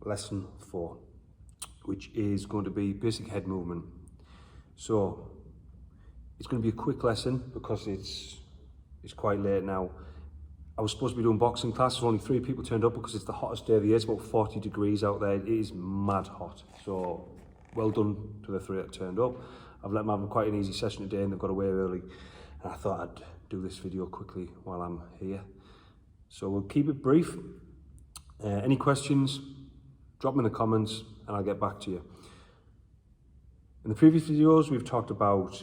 lesson 4, which is going to be basic head movement. So it's going to be a quick lesson because it's quite late now. I was supposed to be doing boxing classes, only 3 people turned up because it's the hottest day of the year. It's about 40 degrees out there. It is mad hot. So well done to the 3 that turned up. I've let them have quite an easy session today and they've got away early. And I thought I'd do this video quickly while I'm here. So we'll keep it brief. Any questions, drop them in the comments and I'll get back to you. In the previous videos, we've talked about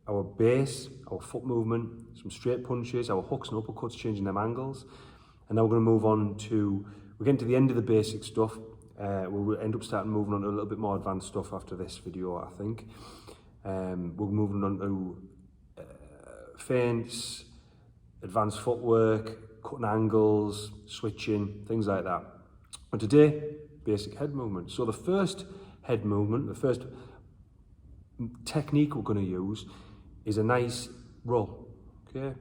our base, our foot movement, some straight punches, our hooks and uppercuts, changing them angles. And now we're going to move on to, we're getting to the end of the basic stuff. We'll end up starting moving on to a little bit more advanced stuff after this video, I think. We're moving on to feints, advanced footwork, cutting angles, switching, things like that. And today, basic head movement. So the first head movement, the first technique we're going to use is a nice roll, okay?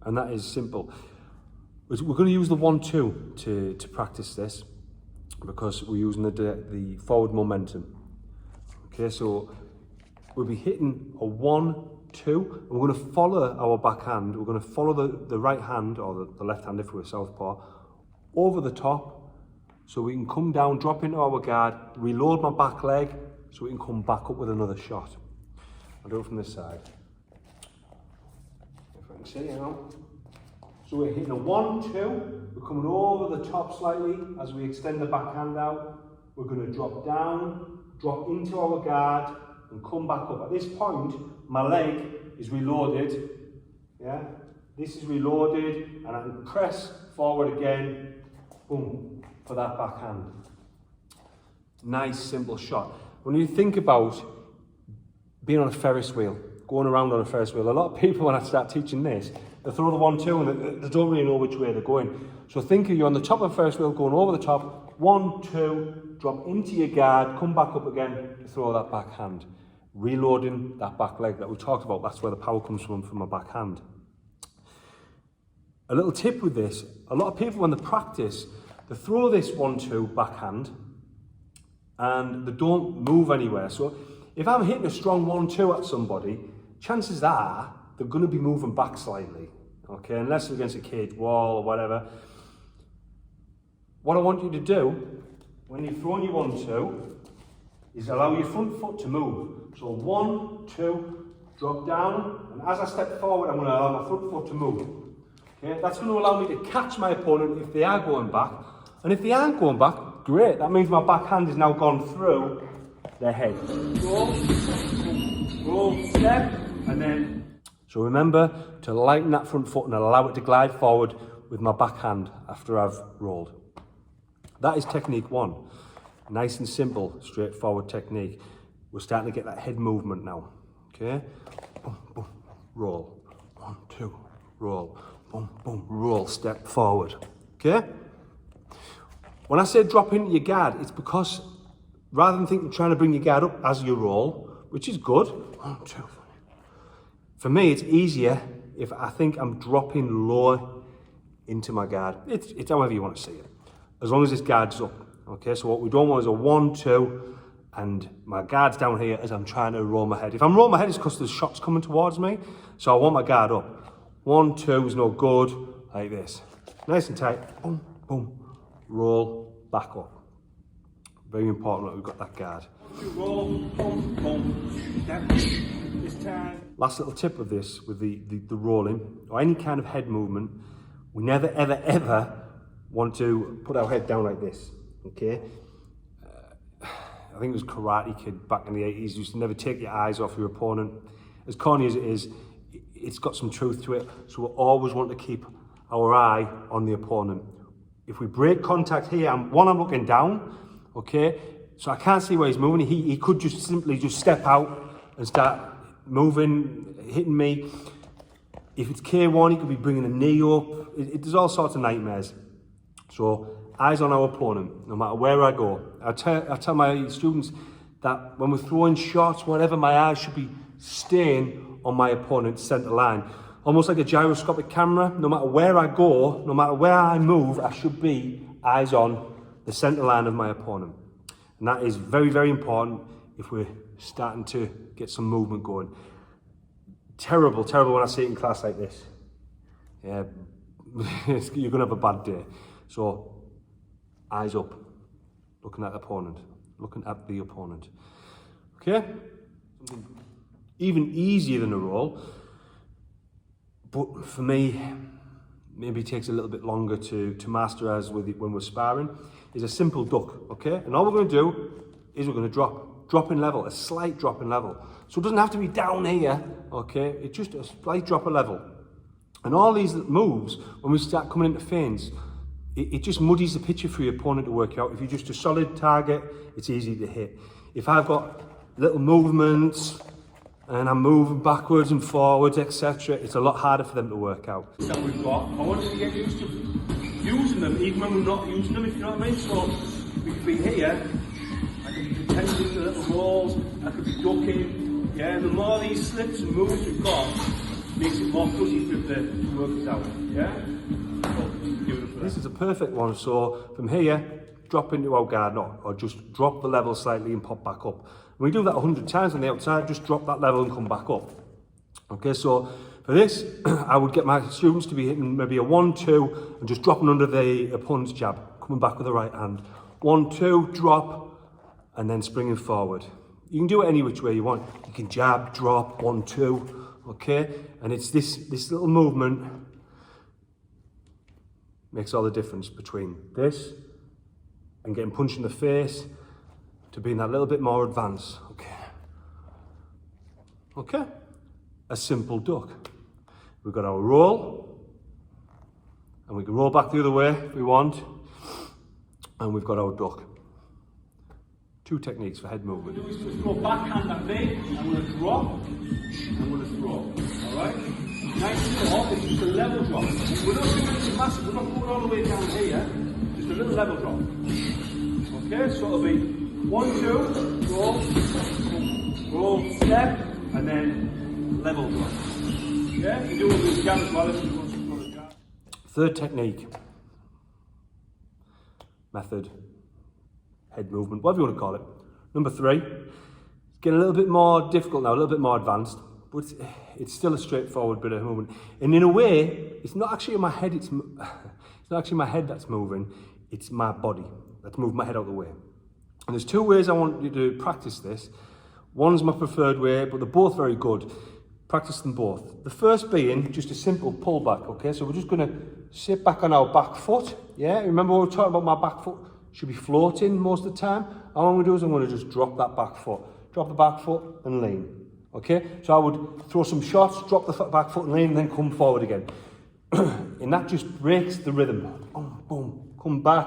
And that is simple. We're going to use the 1-2 to practice this because we're using the forward momentum. Okay, so we'll be hitting a 1-2, and we're going to follow our backhand. We're going to follow the right hand, or the left hand if we're southpaw, over the top, so we can come down, drop into our guard, reload my back leg, so we can come back up with another shot. I'll do it from this side. If I can see, you know. So we're hitting a 1-2, we're coming over the top slightly as we extend the backhand out. We're going to drop down, drop into our guard, and come back up. At this point, my leg is reloaded. Yeah, this is reloaded, and I can press forward again, boom, for that backhand. Nice, simple shot. When you think about being on a Ferris wheel, going around on a Ferris wheel, a lot of people, when I start teaching this, they throw the 1-2 and they don't really know which way they're going. So think of you on the top of a Ferris wheel, going over the top, 1-2, drop into your guard, come back up again to throw that backhand. Reloading that back leg that we talked about, that's where the power comes from my backhand. A little tip with this, a lot of people when they practice, they throw this 1-2 backhand and they don't move anywhere. So if I'm hitting a strong 1-2 at somebody, chances are they're going to be moving back slightly, okay, unless it's against a cage wall or whatever. What I want you to do when you're throwing your 1-2 is allow your front foot to move. So 1-2, drop down, and as I step forward, I'm going to allow my front foot to move. Okay, that's going to allow me to catch my opponent if they are going back, and if they aren't going back, great. That means my backhand has now gone through their head. Roll, step, and then. So remember to lighten that front foot and allow it to glide forward with my backhand after I've rolled. That is technique 1. Nice and simple, straightforward technique. We're starting to get that head movement now. Okay? Boom, boom, roll. 1-2, roll. Boom, boom, roll, step forward. Okay? When I say drop into your guard, it's because rather than trying to bring your guard up as you roll, which is good, 1-2. For me, it's easier if I think I'm dropping lower into my guard. It's however you want to see it, as long as this guard's up. Okay, so what we don't want is a 1-2 and my guard's down here as I'm trying to roll my head. If I'm rolling my head, it's because there's shots coming towards me, so I want my guard up. 1-2 is no good, like this. Nice and tight, boom, boom, roll, back up. Very important that we've got that guard. Roll, boom, boom, step, this time. Last little tip of this, with the rolling, or any kind of head movement, we never, ever, ever want to put our head down like this, okay? I think it was Karate Kid back in the 80s, used to never take your eyes off your opponent. As corny as it is, it's got some truth to it, so we always want to keep our eye on the opponent. If we break contact here, I'm looking down, okay? So I can't see where he's moving. He could just simply step out and start moving, hitting me. If it's K1, he could be bringing a knee up. There's all sorts of nightmares. So eyes on our opponent, no matter where I go. I tell my students that when we're throwing shots, whatever, my eyes should be staying on my opponent's centre line. Almost like a gyroscopic camera. No matter where I go, no matter where I move, I should be eyes on the centre line of my opponent. And that is very, very important if we're starting to get some movement going. Terrible, terrible when I see it in class like this. Yeah, you're gonna have a bad day. So, eyes up, looking at the opponent, Okay? Something even easier than a roll, but for me, maybe it takes a little bit longer to master as with it when we're sparring, is a simple duck, okay? And all we're gonna do is we're gonna drop in level, a slight drop in level. So it doesn't have to be down here, okay? It's just a slight drop of level. And all these moves, when we start coming into feints, it just muddies the picture for your opponent to work out. If you're just a solid target, it's easy to hit. If I've got little movements, and I'm moving backwards and forwards, etc., it's a lot harder for them to work out. That we've got, I want you to get used to using them, even when we're not using them, if you know what I mean. So we could be here, I could be pretending the little rolls, I could be ducking, yeah. The more these slips and moves we've got, makes it more fuzzy for them to work it out, yeah. So, this is a perfect one. So from here, drop into our guard, or just drop the level slightly and pop back up. When we do that 100 times on the outside, just drop that level and come back up. Okay, so for this, I would get my students to be hitting maybe a 1-2 and just dropping under the opponent's jab, coming back with the right hand. 1-2, drop, and then springing forward. You can do it any which way you want. You can jab, drop, 1-2, okay? And it's this little movement makes all the difference between this and getting punched in the face to being that little bit more advanced, okay? Okay, a simple duck. We've got our roll, and we can roll back the other way if we want, and we've got our duck. Two techniques for head movement. What we do is throw backhand at me, I'm going to drop, I'm going to throw, all right? Nice and slow, it's just a level drop. We're not doing anything massive, we're not going all the way down here, just a little level drop. Okay, so it'll be 1-2, roll, step, and then level drop. Yeah, you do it with the jab as well if you want to throw the jab. Third technique, method, head movement, whatever you want to call it. Number 3, it's getting a little bit more difficult now, a little bit more advanced, but it's still a straightforward bit of movement. And in a way, it's not actually in my head, it's not actually my head that's moving, it's my body that's moving my head out of the way. And there's 2 ways I want you to practice this. One's my preferred way, but they're both very good. Practice them both. The first being just a simple pullback, okay? So we're just gonna sit back on our back foot, yeah? Remember we were talking about my back foot should be floating most of the time? All I'm gonna do is I'm gonna just drop that back foot. Drop the back foot and lean, okay? So I would throw some shots, drop the back foot and lean, and then come forward again. And that just breaks the rhythm. Boom, boom, come back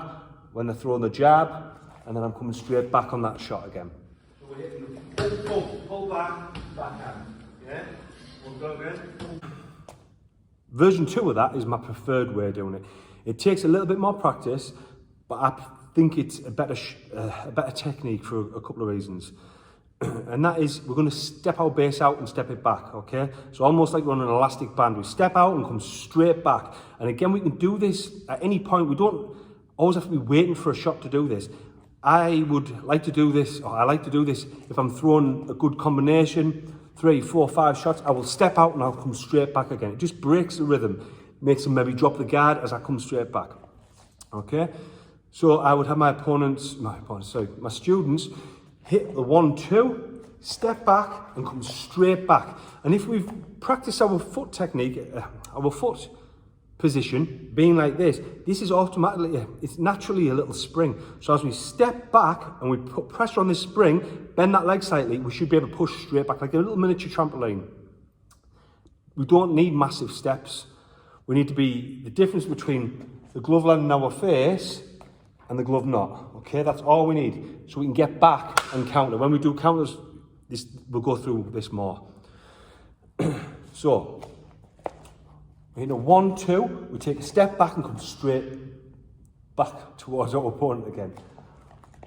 when they're throwing the jab, and then I'm coming straight back on that shot again. So we're hitting the pull back, backhand, yeah? We'll go again. Version 2 of that is my preferred way of doing it. It takes a little bit more practice, but I think it's a better technique for a couple of reasons. And that is, we're going to step our base out and step it back, okay? So almost like we're on an elastic band. We step out and come straight back. And again, we can do this at any point. We don't always have to be waiting for a shot to do this. I would like to do this, or I like to do this if I'm throwing a good combination, 3, 4, 5 shots, I will step out and I'll come straight back again. It just breaks the rhythm, makes them maybe drop the guard as I come straight back, okay? So I would have my students hit the 1-2, step back and come straight back. And if we've practiced our foot technique, our foot position being like this is automatically, it's naturally a little spring. So as we step back and we put pressure on this spring, bend that leg slightly, we should be able to push straight back like a little miniature trampoline. We don't need massive steps. We need to be the difference between the glove landing on our face and the glove not. Okay, that's all we need. So we can get back and counter. When we do counters, we'll go through this more. So, in a 1-2, we take a step back and come straight back towards our opponent again.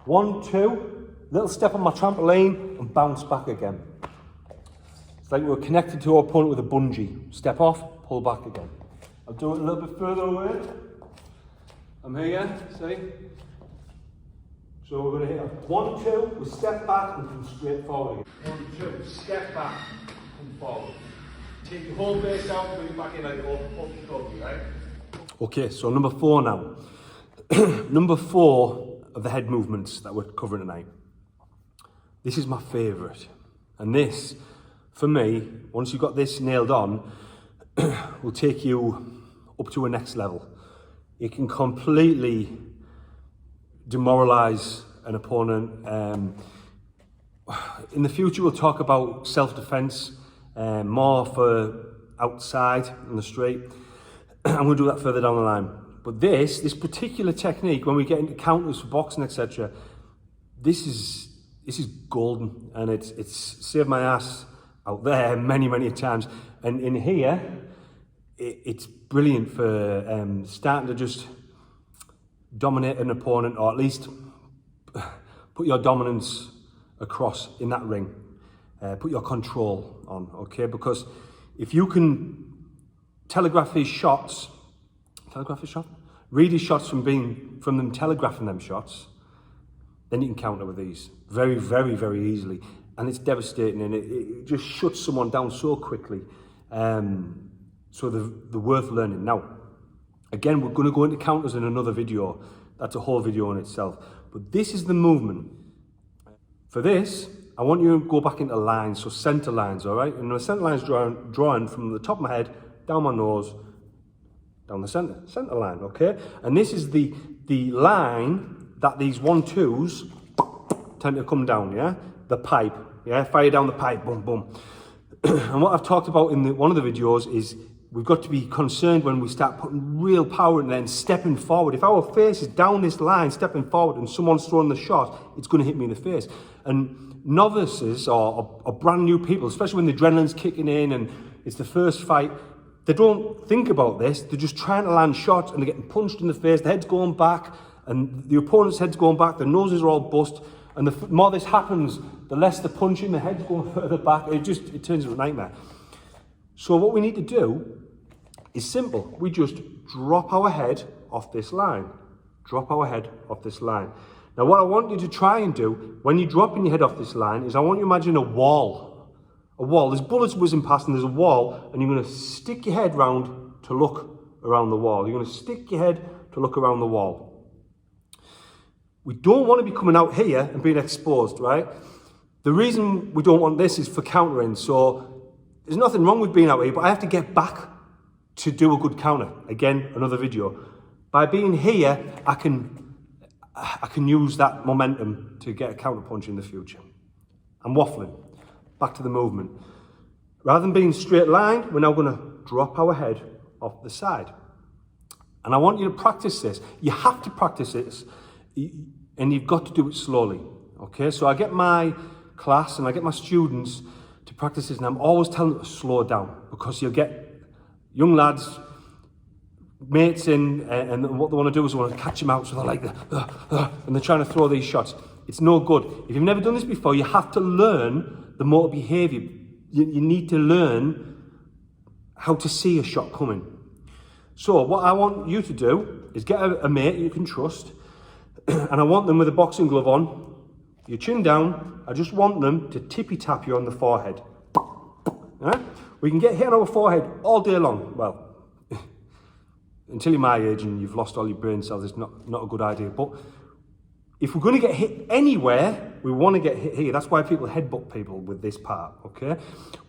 1-2, little step on my trampoline and bounce back again. It's like we're connected to our opponent with a bungee. Step off, pull back again. I'll do it a little bit further away. I'm here, see? So we're going to hit a 1, 2, we step back and come straight forward again. 1, 2, step back, come forward. Take your whole base out, bring it back in like up, right? Okay, so number 4 now. Number 4 of the head movements that we're covering tonight. This is my favourite. And this, for me, once you've got this nailed on, will take you up to a next level. It can completely demoralise an opponent. In the future, we'll talk about self-defence, more for outside in the street. And we'll do that further down the line. But this particular technique, when we get into counters for boxing, etc., this is golden, and it's saved my ass out there many times. And in here, it's brilliant for starting to just dominate an opponent, or at least put your dominance across in that ring. Put your control on, okay? Because if you can telegraph his shots, read his shots from them telegraphing them shots, then you can counter with these very easily. And it's devastating, and it just shuts someone down so quickly. So they're worth learning. Now, again, we're going to go into counters in another video. That's a whole video in itself. But this is the movement. For this, I want you to go back into lines, so center lines, all right? And the center line is drawn from the top of my head, down my nose, down the center line, okay? And this is the line that these 1, 2s tend to come down, yeah? The pipe, yeah? Fire down the pipe, boom, boom. And what I've talked about in one of the videos is we've got to be concerned when we start putting real power in there and stepping forward. If our face is down this line, stepping forward, and someone's throwing the shot, it's going to hit me in the face. And novices or brand new people, especially when the adrenaline's kicking in and it's the first fight, they don't think about this. They're just trying to land shots, and they're getting punched in the face. The head's going back, and the opponent's head's going back. Their noses are all bust. And the more this happens, the less they're punching. The head's going further back. It turns into a nightmare. So what we need to do is simple. We just drop our head off this line. Drop our head off this line. Now, what I want you to try and do when you're dropping your head off this line is I want you to imagine a wall. A wall. There's bullets whizzing past and there's a wall, and you're going to stick your head round to look around the wall. You're going to stick your head to look around the wall. We don't want to be coming out here and being exposed, right? The reason we don't want this is for countering. So there's nothing wrong with being out here, but I have to get back to do a good counter. Again, another video. By being here, I can use that momentum to get a counter punch in the future. I'm waffling. Back to the movement. Rather than being straight lined, we're now going to drop our head off the side. And I want you to practice this. You have to practice this, and you've got to do it slowly. Okay, so I get my class and I get my students to practice this, and I'm always telling them to slow down, because you'll get young lads, mates in, and what they want to do is they want to catch them out, so they're like, and they're trying to throw these shots. It's no good. If you've never done this before, you have to learn the motor behaviour. You need to learn how to see a shot coming. So what I want you to do is get a mate you can trust, and I want them with a boxing glove on, your chin down. I just want them to tippy tap you on the forehead. Right? We can get hit on our forehead all day long. Well, until you're my age and you've lost all your brain cells, it's not a good idea. But if we're going to get hit anywhere, we want to get hit here. That's why people headbutt people with this part, okay?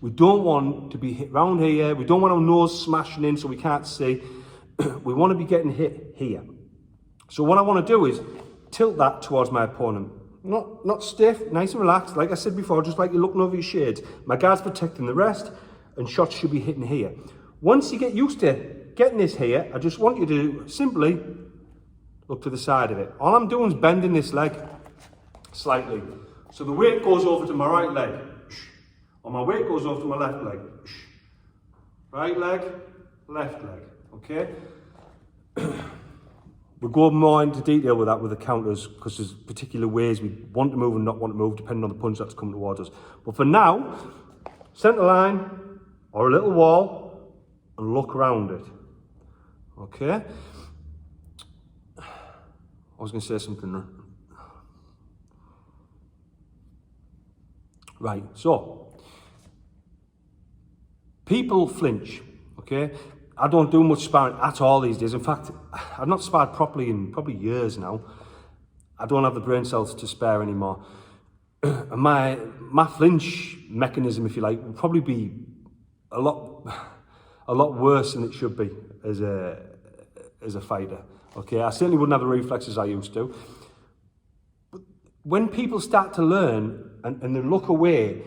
We don't want to be hit round here. We don't want our nose smashing in so we can't see. We want to be getting hit here. So what I want to do is tilt that towards my opponent. Not stiff, nice and relaxed. Like I said before, just like you're looking over your shades. My guard's protecting the rest, and shots should be hitting here. Once you get used to getting this here, I just want you to simply look to the side of it. All I'm doing is bending this leg slightly. So the weight goes over to my right leg, or my weight goes over to my left leg. Right leg, left leg, okay? We'll go more into detail with that with the counters, because there's particular ways we want to move and not want to move depending on the punch that's coming towards us. But for now, centre line or a little wall and look around it. Okay? was going to say something. Right, so people flinch, okay? I don't do much sparring at all these days. In fact, I've not sparred properly in probably years now. I don't have the brain cells to spare anymore. And my flinch mechanism, if you like, will probably be a lot worse than it should be as a fighter. Okay, I certainly wouldn't have the reflexes I used to. But when people start to learn and they look away,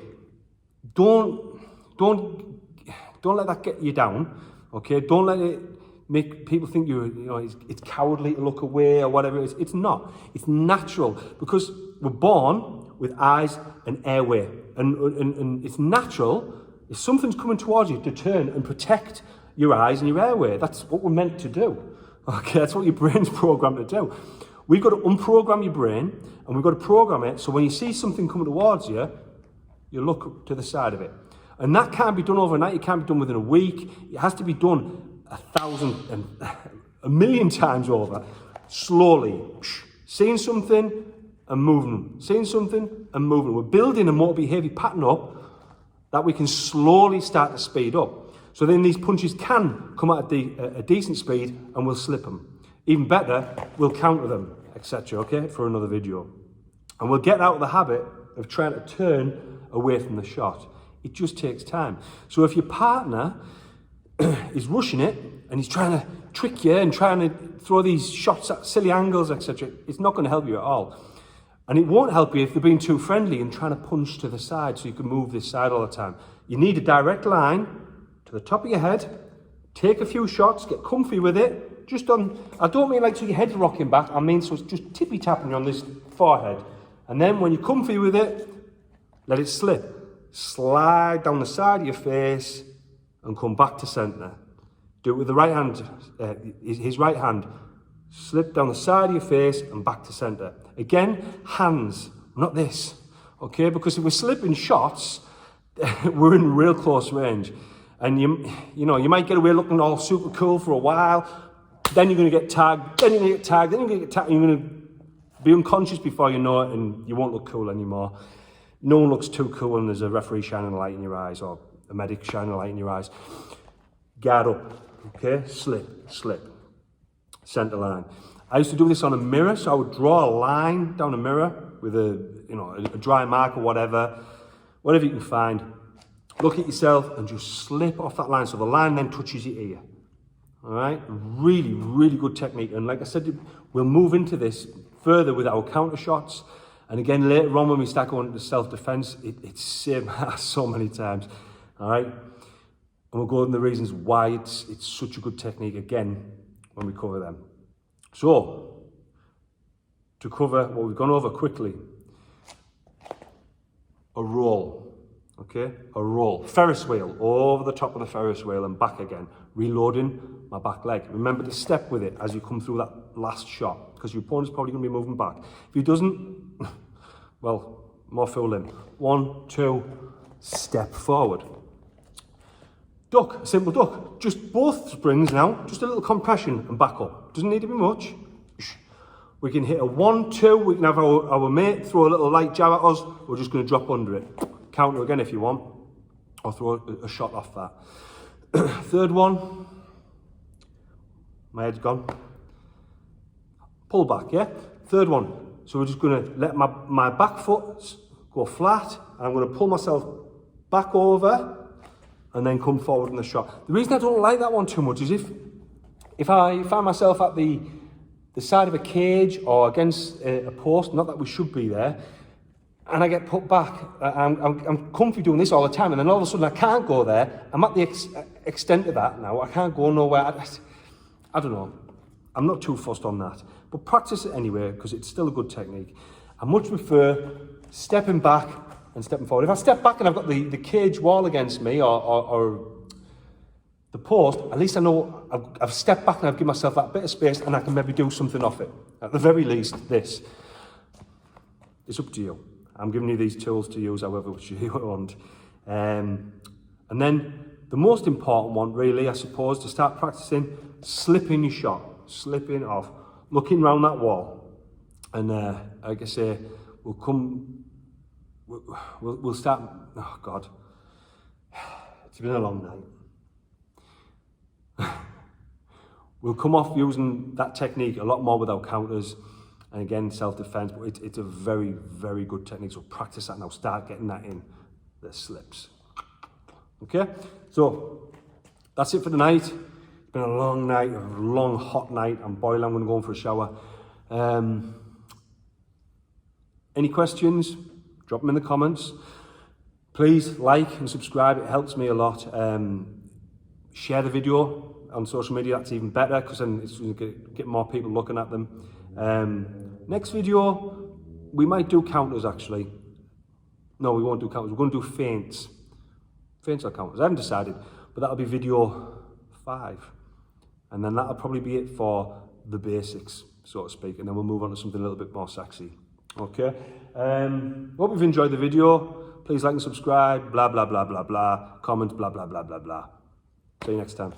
don't let that get you down. Okay, don't let it make people think it's cowardly to look away or whatever it is. It's not. It's natural because we're born with eyes and airway, and it's natural. If something's coming towards you, to turn and protect your eyes and your airway. That's what we're meant to do. Okay, that's what your brain's programmed to do. We've got to unprogram your brain, and we've got to program it so when you see something coming towards you, you look to the side of it. And that can't be done overnight. It can't be done within a week. It has to be done 1,000 and 1,000,000 times over, slowly. Seeing something and moving. Seeing something and moving. We're building a motor behaviour pattern up that we can slowly start to speed up. So then these punches can come at a decent speed and we'll slip them. Even better, we'll counter them, etc. Okay, for another video. And we'll get out of the habit of trying to turn away from the shot. It just takes time. So if your partner is rushing it and he's trying to trick you and trying to throw these shots at silly angles, etc., it's not going to help you at all. And it won't help you if they're being too friendly and trying to punch to the side so you can move this side all the time. You need a direct line to the top of your head, take a few shots, get comfy with it. Just on, I don't mean like so your head's rocking back, I mean so it's just tippy tapping you on this forehead. And then when you're comfy with it, let it slip. Slide down the side of your face and come back to centre. Do it with the right hand, his right hand. Slip down the side of your face and back to centre. Again, hands, not this. Okay, because if we're slipping shots, we're in real close range. And you might get away looking all super cool for a while, then you're going to get tagged, then you're going to get tagged, then you're going to get tagged, and you're going to be unconscious before you know it, and you won't look cool anymore. No one looks too cool when there's a referee shining a light in your eyes or a medic shining a light in your eyes. Guard up, okay? Slip, centre line. I used to do this on a mirror, so I would draw a line down a mirror with a dry mark or whatever you can find. Look at yourself and just slip off that line so the line then touches your ear. All right? Really, really good technique. And like I said, we'll move into this further with our counter shots. And again, later on when we start going into self-defense, it's saved my ass so many times. All right? And we'll go into the reasons why it's such a good technique again when we cover them. So, to cover what we've gone over quickly, a roll. Okay, a roll. Ferris wheel, over the top of the Ferris wheel and back again. Reloading my back leg. Remember to step with it as you come through that last shot, because your opponent's probably going to be moving back. If he doesn't, well, more fool him. 1, 2, step forward. Duck, a simple duck. Just both springs now, just a little compression and back up. Doesn't need to be much. We can hit a 1, 2, we can have our mate throw a little light jab at us, we're just going to drop under it. Counter again if you want, or throw a shot off that. Third one, my head's gone. Pull back, yeah? Third one, so we're just going to let my back foot go flat, and I'm going to pull myself back over, and then come forward in the shot. The reason I don't like that one too much is if I find myself at the side of a cage or against a post, not that we should be there, and I get put back, I'm comfy doing this all the time, and then all of a sudden I can't go there. I'm at the extent of that now. I can't go nowhere. I don't know. I'm not too fussed on that. But practice it anyway, because it's still a good technique. I much prefer stepping back and stepping forward. If I step back and I've got the cage wall against me or the post, at least I know I've stepped back and I've given myself that bit of space and I can maybe do something off it. At the very least, this. It's up to you. I'm giving you these tools to use however you want. And then the most important one, really, I suppose, to start practicing, slipping your shot, slipping off, looking round that wall. And like I say, we'll start, oh God, it's been a long night. We'll come off using that technique a lot more without counters, and again, self-defense, but it's a very, very good technique. So practice that now, start getting that in, the slips. Okay, so that's it for the night. It's been a long night, a long hot night. I'm boiling, I'm gonna go in for a shower. Any questions? Drop them in the comments. Please like and subscribe, it helps me a lot. Share the video on social media, that's even better, because then it's going to get more people looking at them. Next video, we might do counters actually. No, we won't do counters, we're going to do feints. Feints or counters, I haven't decided, but that'll be video 5. And then that'll probably be it for the basics, so to speak, and then we'll move on to something a little bit more sexy. Okay, hope you've enjoyed the video. Please like and subscribe, blah, blah, blah, blah, blah. Comment, blah, blah, blah, blah, blah. See you next time.